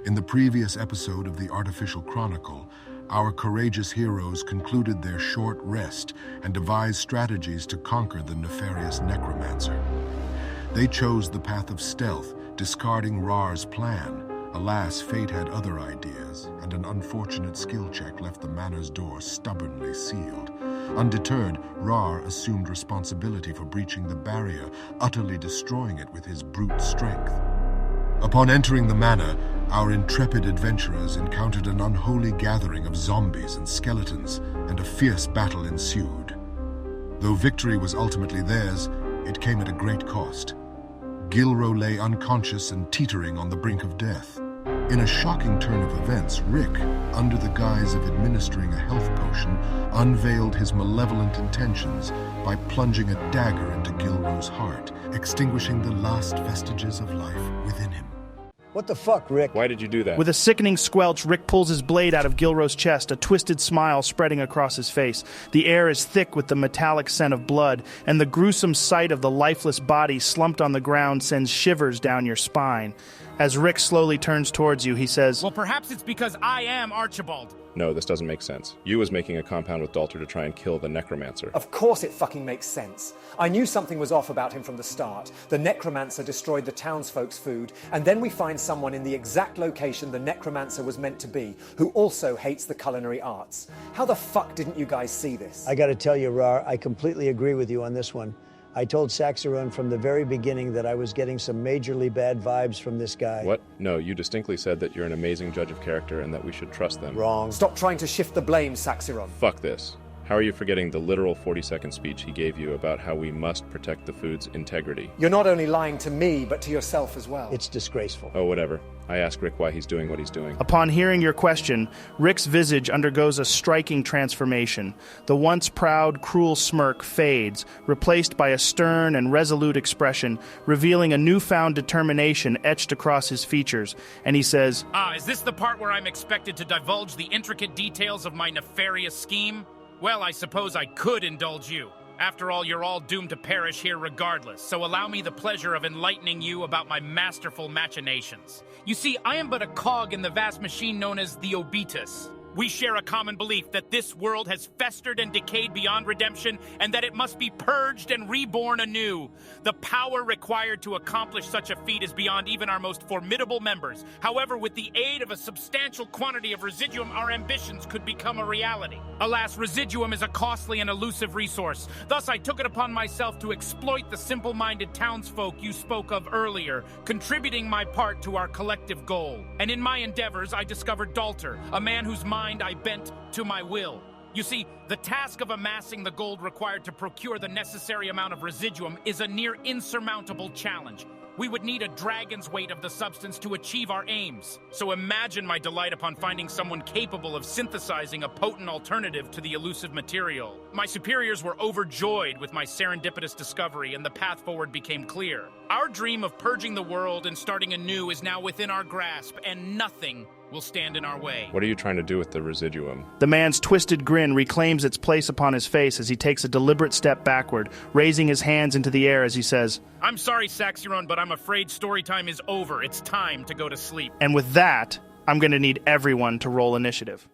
In the previous episode of the Artificial Chronicle, our courageous heroes concluded their short rest and devised strategies to conquer the nefarious necromancer. They chose the path of stealth, discarding Rar's plan. Alas, fate had other ideas, and an unfortunate skill check left the manor's door stubbornly sealed. Undeterred, Rar assumed responsibility for breaching the barrier, utterly destroying it with his brute strength. Upon entering the manor, our intrepid adventurers encountered an unholy gathering of zombies and skeletons, and a fierce battle ensued. Though victory was ultimately theirs, it came at a great cost. Gilro lay unconscious and teetering on the brink of death. In a shocking turn of events, Rick, under the guise of administering a health potion, unveiled his malevolent intentions by plunging a dagger into Gilro's heart, extinguishing the last vestiges of life within him. What the fuck, Rick? Why did you do that? With a sickening squelch, Rick pulls his blade out of Gilro's chest, a twisted smile spreading across his face. The air is thick with the metallic scent of blood, and the gruesome sight of the lifeless body slumped on the ground sends shivers down your spine. As Rick slowly turns towards you, he says, "Well, perhaps it's because I am Archibald." No, this doesn't make sense. You was making a compound with Dalter to try and kill the necromancer. Of course it fucking makes sense. I knew something was off about him from the start. The necromancer destroyed the townsfolk's food, and then we find someone in the exact location the necromancer was meant to be, who also hates the culinary arts. How the fuck didn't you guys see this? I gotta tell you, Rar, I completely agree with you on this one. I told Saxeron from the very beginning that I was getting some majorly bad vibes from this guy. What? No, you distinctly said that you're an amazing judge of character and that we should trust them. Wrong. Stop trying to shift the blame, Saxeron. Fuck this. How are you forgetting the literal 40-second speech he gave you about how we must protect the food's integrity? You're not only lying to me, but to yourself as well. It's disgraceful. Oh, whatever. I asked Rick why he's doing what he's doing. Upon hearing your question, Rick's visage undergoes a striking transformation. The once proud, cruel smirk fades, replaced by a stern and resolute expression, revealing a newfound determination etched across his features, and he says, Is this the part where I'm expected to divulge the intricate details of my nefarious scheme? Well, I suppose I could indulge you. After all, you're all doomed to perish here regardless, so allow me the pleasure of enlightening you about my masterful machinations. You see, I am but a cog in the vast machine known as the Obitus. We share a common belief that this world has festered and decayed beyond redemption, and that it must be purged and reborn anew. The power required to accomplish such a feat is beyond even our most formidable members. However, with the aid of a substantial quantity of residuum, our ambitions could become a reality. Alas, residuum is a costly and elusive resource. Thus, I took it upon myself to exploit the simple-minded townsfolk you spoke of earlier, contributing my part to our collective goal. And in my endeavors, I discovered Dalter, a man whose mind I bent to my will. You see, the task of amassing the gold required to procure the necessary amount of residuum is a near insurmountable challenge. We would need a dragon's weight of the substance to achieve our aims. So imagine my delight upon finding someone capable of synthesizing a potent alternative to the elusive material. My superiors were overjoyed with my serendipitous discovery, and the path forward became clear. Our dream of purging the world and starting anew is now within our grasp, and nothing will stand in our way. What are you trying to do with the residuum? The man's twisted grin reclaims its place upon his face as he takes a deliberate step backward, raising his hands into the air as he says, I'm sorry, Saxeron, but I'm afraid story time is over. It's time to go to sleep. And with that, I'm going to need everyone to roll initiative.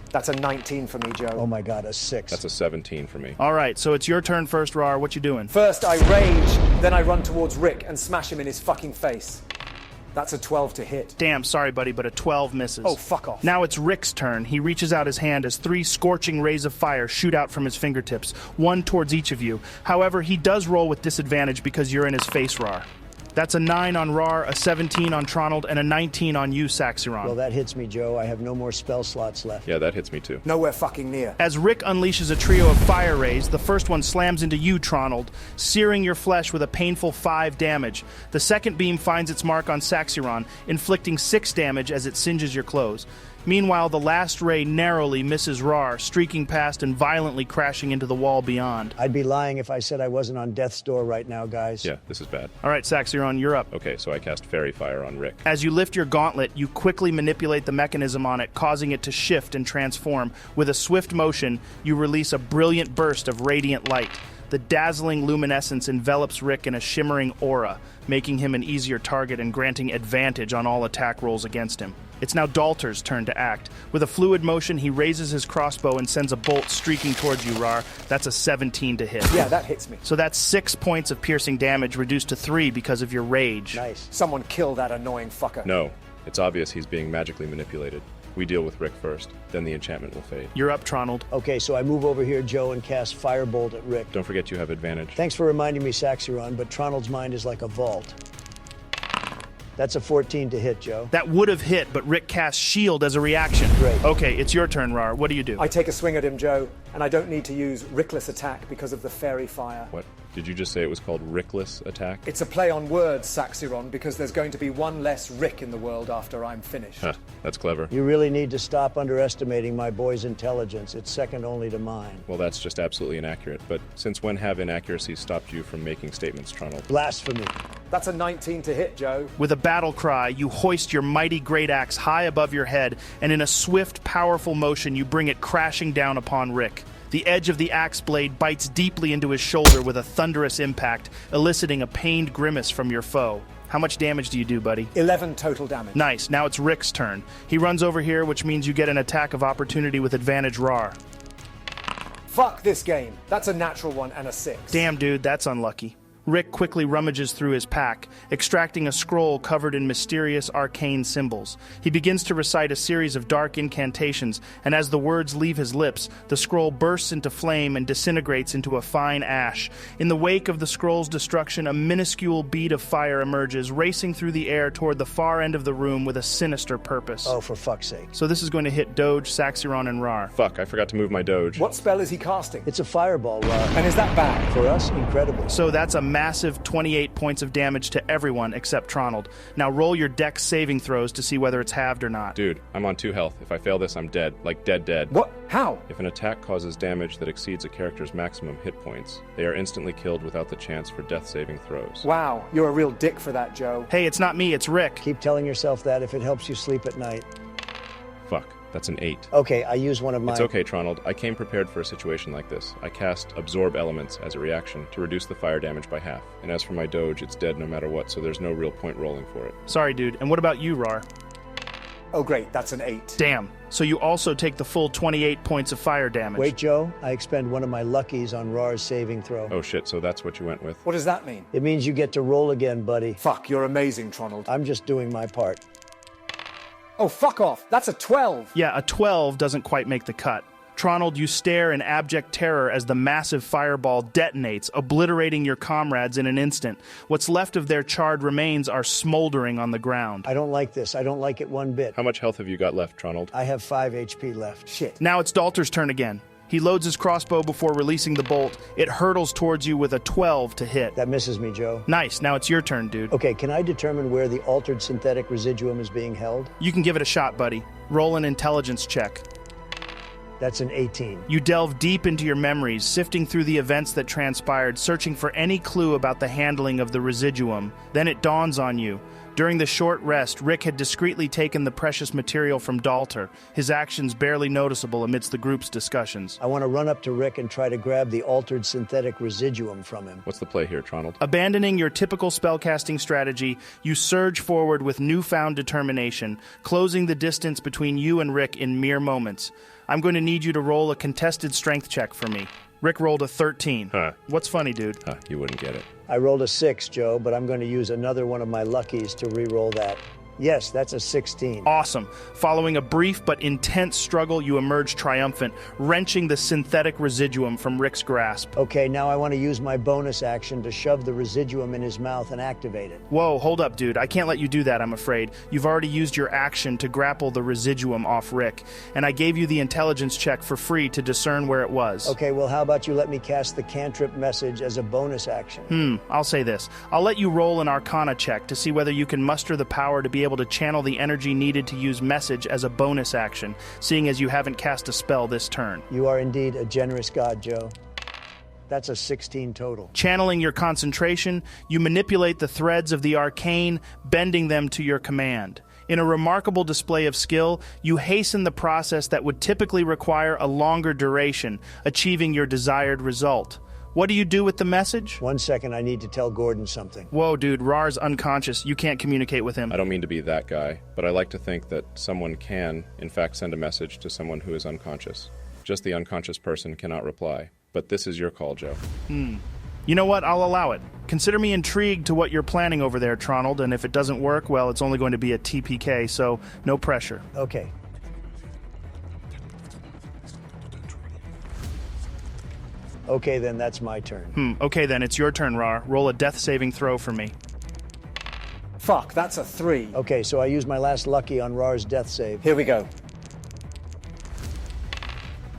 That's a 19 for me, Joe. Oh my god, a 6. That's a 17 for me. All right, so it's your turn first, Rar. What you doing? First, I rage, then I run towards Rick and smash him in his fucking face. That's a 12 to hit. Damn, sorry, buddy, but a 12 misses. Oh, fuck off. Now it's Rick's turn. He reaches out his hand as 3 scorching rays of fire shoot out from his fingertips, one towards each of you. However, he does roll with disadvantage because you're in his face, Rar. That's a 9 on Rar, a 17 on Tronald, and a 19 on you, Saxeron. Well, that hits me, Joe. I have no more spell slots left. Yeah, that hits me too. Nowhere fucking near. As Rick unleashes a trio of fire rays, the first one slams into you, Tronald, searing your flesh with a painful 5 damage. The second beam finds its mark on Saxeron, inflicting 6 damage as it singes your clothes. Meanwhile, the last ray narrowly misses Rar, streaking past and violently crashing into the wall beyond. I'd be lying if I said I wasn't on death's door right now, guys. Yeah, this is bad. All right, Saxeron, you're up. Okay, so I cast Fairy Fire on Rick. As you lift your gauntlet, you quickly manipulate the mechanism on it, causing it to shift and transform. With a swift motion, you release a brilliant burst of radiant light. The dazzling luminescence envelops Rick in a shimmering aura, making him an easier target and granting advantage on all attack rolls against him. It's now Dalter's turn to act. With a fluid motion, he raises his crossbow and sends a bolt streaking towards you, Rar. That's a 17 to hit. Yeah, that hits me. So that's 6 points of piercing damage reduced to 3 because of your rage. Nice. Someone kill that annoying fucker. No, it's obvious he's being magically manipulated. We deal with Rick first, then the enchantment will fade. You're up, Tronald. Okay, so I move over here, Joe, and cast Firebolt at Rick. Don't forget you have advantage. Thanks for reminding me, Saxiron, but Tronald's mind is like a vault. That's a 14 to hit, Joe. That would have hit, but Rick casts Shield as a reaction. Great. Okay, it's your turn, Rar. What do you do? I take a swing at him, Joe, and I don't need to use Rickless attack because of the fairy fire. What? Did you just say it was called Rickless attack? It's a play on words, Saxiron, because there's going to be one less Rick in the world after I'm finished. Huh, that's clever. You really need to stop underestimating my boy's intelligence. It's second only to mine. Well, that's just absolutely inaccurate. But since when have inaccuracies stopped you from making statements, Tronald? Blasphemy. That's a 19 to hit, Joe. With a battle cry, you hoist your mighty great axe high above your head, and in a swift, powerful motion, you bring it crashing down upon Rick. The edge of the axe blade bites deeply into his shoulder with a thunderous impact, eliciting a pained grimace from your foe. How much damage do you do, buddy? 11 total damage. Nice. Now it's Rick's turn. He runs over here, which means you get an attack of opportunity with advantage, Rar. Fuck this game. That's a natural one and a 6. Damn, dude, that's unlucky. Rick quickly rummages through his pack, extracting a scroll covered in mysterious arcane symbols. He begins to recite a series of dark incantations, and as the words leave his lips, the scroll bursts into flame and disintegrates into a fine ash. In the wake of the scroll's destruction, a minuscule bead of fire emerges, racing through the air toward the far end of the room with a sinister purpose. Oh, for fuck's sake. So this is going to hit Doge, Saxiron, and Rar. Fuck, I forgot to move my Doge. What spell is he casting? It's a fireball, Rar. And is that bad? For us, incredible. So that's a massive 28 points of damage to everyone except Tronald. Now roll your dex saving throws to see whether it's halved or not. Dude, I'm on 2 health. If I fail this, I'm dead. Like dead. What? How? If an attack causes damage that exceeds a character's maximum hit points, they are instantly killed without the chance for death saving throws. Wow, you're a real dick for that, Joe. Hey, it's not me, it's Rick. Keep telling yourself that if it helps you sleep at night. Fuck, that's an 8. Okay, I use one of my... It's okay, Tronald. I came prepared for a situation like this. I cast Absorb Elements as a reaction to reduce the fire damage by half. And as for my Doge, it's dead no matter what, so there's no real point rolling for it. Sorry, dude. And what about you, Rar? Oh, great, that's an 8. Damn. So you also take the full 28 points of fire damage. Wait, Joe, I expend one of my luckies on Rar's saving throw. Oh shit, so that's what you went with? What does that mean? It means you get to roll again, buddy. Fuck, you're amazing, Tronald. I'm just doing my part. Oh, fuck off. That's a 12. Yeah, a 12 doesn't quite make the cut. Tronald, you stare in abject terror as the massive fireball detonates, obliterating your comrades in an instant. What's left of their charred remains are smoldering on the ground. I don't like this. I don't like it one bit. How much health have you got left, Tronald? I have 5 HP left. Shit. Now it's Dalter's turn again. He loads his crossbow before releasing the bolt. It hurtles towards you with a 12 to hit. That misses me, Joe. Nice. Now it's your turn, dude. Okay, can I determine where the altered synthetic residuum is being held? You can give it a shot, buddy. Roll an intelligence check. That's an 18. You delve deep into your memories, sifting through the events that transpired, searching for any clue about the handling of the residuum. Then it dawns on you. During the short rest, Rick had discreetly taken the precious material from Dalter, his actions barely noticeable amidst the group's discussions. I want to run up to Rick and try to grab the altered synthetic residuum from him. What's the play here, Tronald? Abandoning your typical spellcasting strategy, you surge forward with newfound determination, closing the distance between you and Rick in mere moments. I'm going to need you to roll a contested strength check for me. Rick rolled a 13. Huh. What's funny, dude? Huh, you wouldn't get it. I rolled a 6, Joe, but I'm going to use another one of my luckies to re-roll that. Yes, that's a 16. Awesome. Following a brief but intense struggle, you emerge triumphant, wrenching the synthetic residuum from Rick's grasp. Okay, now I want to use my bonus action to shove the residuum in his mouth and activate it. Whoa, hold up, dude. I can't let you do that, I'm afraid. You've already used your action to grapple the residuum off Rick, and I gave you the intelligence check for free to discern where it was. Okay, well, how about you let me cast the cantrip message as a bonus action? I'll say this. I'll let you roll an Arcana check to see whether you can muster the power to be able to channel the energy needed to use message as a bonus action, seeing as you haven't cast a spell this turn. You are indeed a generous god, Joe. That's a 16 total. Channeling your concentration, you manipulate the threads of the arcane, bending them to your command. In a remarkable display of skill, you hasten the process that would typically require a longer duration, achieving your desired result. What do you do with the message? 1 second, I need to tell Gordon something. Whoa, dude, Rar's unconscious. You can't communicate with him. I don't mean to be that guy, but I like to think that someone can, in fact, send a message to someone who is unconscious. Just the unconscious person cannot reply. But this is your call, Joe. You know what? I'll allow it. Consider me intrigued to what you're planning over there, Tronald, and if it doesn't work, well, it's only going to be a TPK, so no pressure. Okay. Okay, then that's my turn. Okay, then it's your turn, Rar. Roll a death saving throw for me. Fuck, that's a 3. Okay, so I use my last lucky on Rar's death save. Here we go.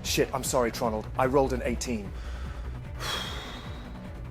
Shit, I'm sorry, Tronald. I rolled an 18.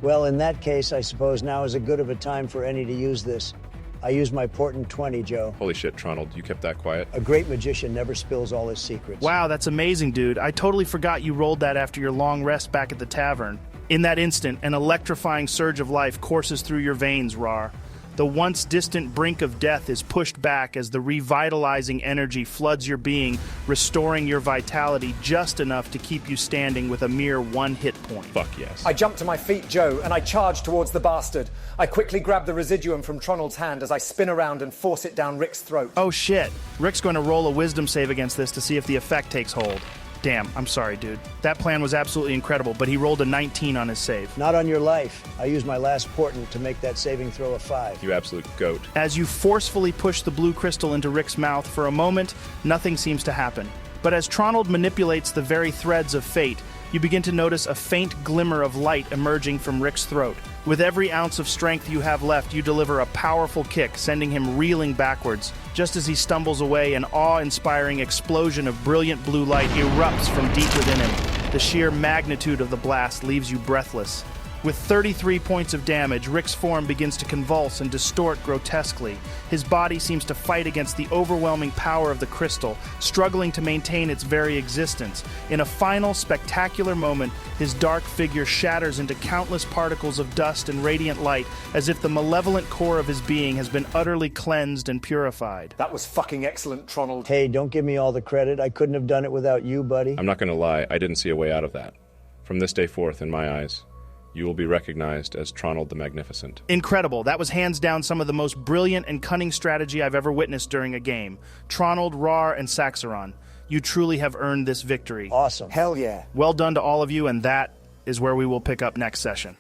Well, in that case, I suppose now is as good of a time for any to use this. I use my portent 20, Joe. Holy shit, Tronald, you kept that quiet? A great magician never spills all his secrets. Wow, that's amazing, dude. I totally forgot you rolled that after your long rest back at the tavern. In that instant, an electrifying surge of life courses through your veins, Rar. The once distant brink of death is pushed back as the revitalizing energy floods your being, restoring your vitality just enough to keep you standing with a mere 1 hit point. Fuck yes. I jump to my feet, Joe, and I charge towards the bastard. I quickly grab the residuum from Tronald's hand as I spin around and force it down Rick's throat. Oh shit. Rick's going to roll a wisdom save against this to see if the effect takes hold. Damn, I'm sorry, dude. That plan was absolutely incredible, but he rolled a 19 on his save. Not on your life. I use my last portent to make that saving throw a 5. You absolute goat. As you forcefully push the blue crystal into Rick's mouth, for a moment, nothing seems to happen. But as Tronald manipulates the very threads of fate, you begin to notice a faint glimmer of light emerging from Rick's throat. With every ounce of strength you have left, you deliver a powerful kick, sending him reeling backwards. Just as he stumbles away, an awe-inspiring explosion of brilliant blue light erupts from deep within him. The sheer magnitude of the blast leaves you breathless. With 33 points of damage, Rick's form begins to convulse and distort grotesquely. His body seems to fight against the overwhelming power of the crystal, struggling to maintain its very existence. In a final, spectacular moment, his dark figure shatters into countless particles of dust and radiant light, as if the malevolent core of his being has been utterly cleansed and purified. That was fucking excellent, Tronald. Hey, don't give me all the credit. I couldn't have done it without you, buddy. I'm not going to lie, I didn't see a way out of that. From this day forth, in my eyes, you will be recognized as Tronald the Magnificent. Incredible. That was hands down some of the most brilliant and cunning strategy I've ever witnessed during a game. Tronald, Rar, and Saxeron. You truly have earned this victory. Awesome. Hell yeah. Well done to all of you, and that is where we will pick up next session.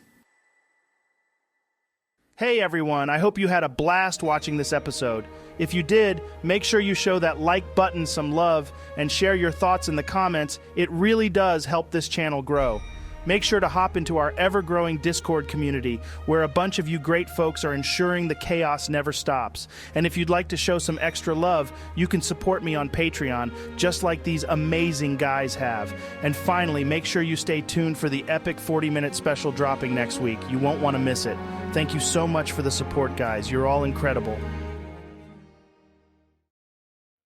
Hey everyone, I hope you had a blast watching this episode. If you did, make sure you show that like button some love and share your thoughts in the comments. It really does help this channel grow. Make sure to hop into our ever-growing Discord community, where a bunch of you great folks are ensuring the chaos never stops. And if you'd like to show some extra love, you can support me on Patreon, just like these amazing guys have. And finally, make sure you stay tuned for the epic 40-minute special dropping next week. You won't want to miss it. Thank you so much for the support, guys. You're all incredible.